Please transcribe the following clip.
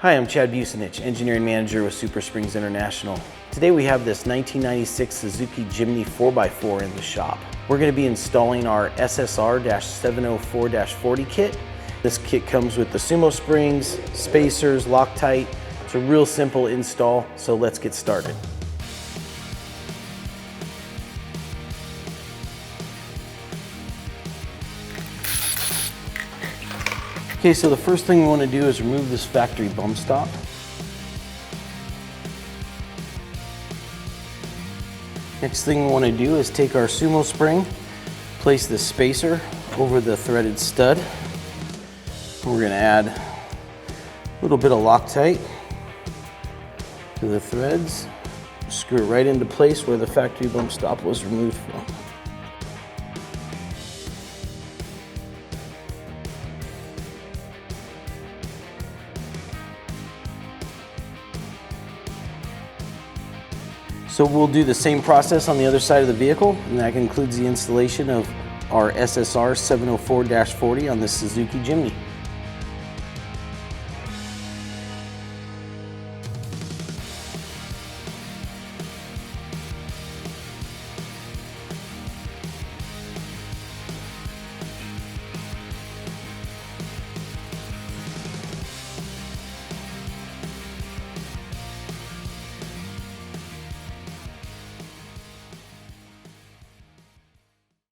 Hi, I'm Chad Busenich, Engineering Manager with SumoSprings International. Today we have this 1996 Suzuki Jimny 4x4 in the shop. We're going to be installing our SSR-704-40 kit. This kit comes with the SumoSprings, spacers, Loctite. It's a real simple install, so let's get started. Okay, so the first thing we want to do is remove this factory bump stop. Next thing we want to do is take our SumoSpring, place the spacer over the threaded stud. We're going to add a little bit of Loctite to the threads. Screw it right into place where the factory bump stop was removed from. So we'll do the same process on the other side of the vehicle, and that concludes the installation of our SSR 704-40 on the Suzuki Jimny.